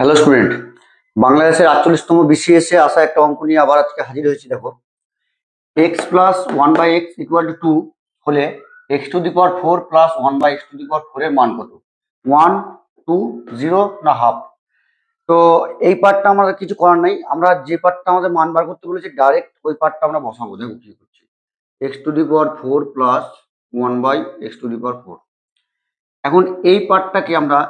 Hello student, বাংলাদেশের 48তম BCS এ আসা একটা অঙ্ক নিয়ে আবার আজকে হাজির হয়েছি। দেখো, x plus one by x equal to 2 হলে x to the power 4 plus one by x to the power 4 এর মান কত? 1, 2, 0 না হাফ? তো এই পার্টটা আমাদের কিছু করার নাই, আমরা যে পার্টটা আমাদের মান বার করতে বলেছি ডাইরেক্ট ওই পার্টটা আমরা বসাবো। দেখো কি করছি, x to the power 4 plus one by x to the power 4। এখন এই পার্টটাকে আমরা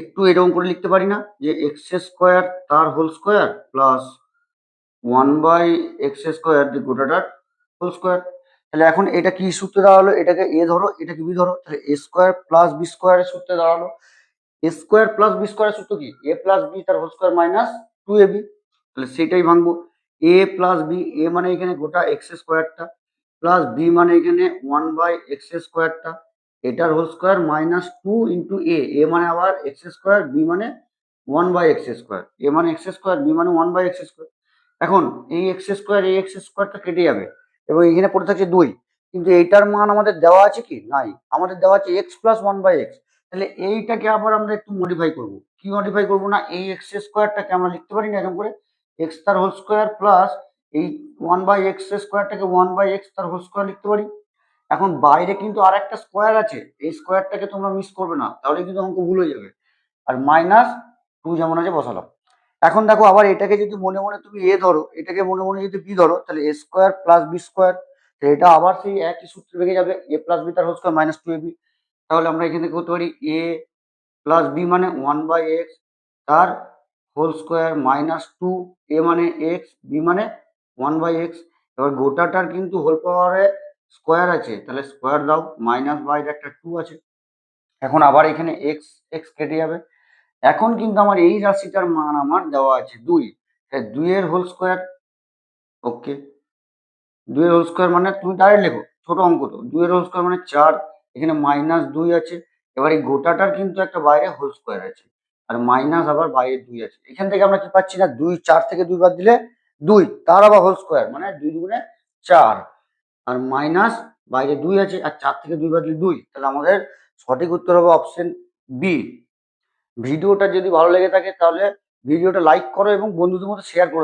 একটু এরকম করে লিখতে পারি না, যে এক্স স্কোয়ার তার whole square plus one by x square the গোটাটার হোল স্কোয়ার। তাহলে এখন এটা কি সূত্রে দাঁড়ালো? এটাকে এ ধরো, এটাকে বি ধরো, তাহলে এ স্কোয়ার প্লাস বি স্কোয়ারের সূত্রে দাঁড়ালো। এ স্কোয়ার প্লাস বি স্কোয়ারের সূত্র কি? এ প্লাস বি তার হোল স্কোয়ার মাইনাস 2ab। তাহলে সেটাই ভাঙবো। এ প্লাস বি, এ মানে এখানে গোটা এক্স স্কোয়ারটা, প্লাস বি মানে এখানে ওয়ান বাই এক্স স্কোয়ারটা, এটার হোল স্কোয়ার মাইনাস 2 ইন্টু এ, এ মানে আবার এক্স স্কোয়ার, বি মানে ওয়ান বাই এক্স স্কোয়ার, এ মানে এক্স স্কোয়ার, বি মানে ওয়ান বাই এক্স স্কোয়ার। এখন এই এক্স স্কোয়ার এই এক্স স্কোয়ারটা কেটে যাবে এবং এখানে পড়ে থাকছে 2। কিন্তু এইটার মান আমাদের দেওয়া আছে কি? নাই, আমাদের দেওয়া আছে x plus one by x. তাহলে এইটাকে আবার আমরা একটু মডিফাই করব। কি মডিফাই করবো? না, এই এক্স স্কোয়ারটাকে আমরা লিখতে পারি না এরকম করে এক্স তার হোল স্কোয়ার প্লাস এই ওয়ান বাই এক্স স্কোয়ারটাকে ওয়ান বাই এক্স তার হোল স্কোয়ার লিখতে পারি। এখন বাইরে কিন্তু আর একটা স্কোয়ার আছে, এই স্কোয়ারটাকে তোমরা মিস করবে না, তাহলে কিন্তু অঙ্ক ভুল হয়ে যাবে। আর মাইনাস 2 যেমন আছে বসালাম। এখন দেখো, আবার এটাকে যদি মনে মনে তুমি এ ধরো, এটাকে মনে মনে যদি বি ধরো, তাহলে এ স্কোয়ার প্লাস বি স্কোয়ার, এটা আবার সেই একই সূত্রে ভেঙে যাবে, এ প্লাস বি তার হোল স্কোয়ার মাইনাস 2ab। তাহলে আমরা এখানে করতে পারি এ প্লাস বি মানে ওয়ান বাই এক্স তার হোল স্কোয়ার মাইনাস 2, এ মানে এক্স, বি মানে ওয়ান বাই এক্স। এবার গোটাটার কিন্তু হোল পাওয়ারে স্কোয়ার আছে, তাহলে স্কোয়ার দাও, মাইনাস বাইরে একটা 2 আছে। এখন আবার এখানে এক্স এক্স কেটে যাবে। এখন কিন্তু আমার এই রাশিটার মান আমার দেওয়া আছে 2, তাই 2 এর হোল স্কোয়ার। ওকে, 2 এর হোল স্কোয়ার মানে তুমি ডাইরেক্ট লেখো, ছোট অঙ্ক তো, 2 এর হোল স্কোয়ার মানে 4, এখানে মাইনাস 2 আছে। এবার এই গোটাটার কিন্তু একটা বাইরে হোল স্কোয়ার আছে, আর মাইনাস আবার বাইরে 2 আছে। এখান থেকে আমরা কি পাচ্ছি? না 2, 4 থেকে 2 বাদ দিলে 2, তার আবার হোল স্কোয়ার মানে 2 দুগুণে 4, আর মাইনাস বাইরে 2 আছে, আর 4 থেকে 2 বাদ দিলে 2। তাহলে আমাদের সঠিক উত্তর হবে অপশন বি। ভিডিওটা যদি ভালো লেগে থাকে তাহলে ভিডিওটা লাইক করো এবং বন্ধুদের মধ্যে শেয়ার করো।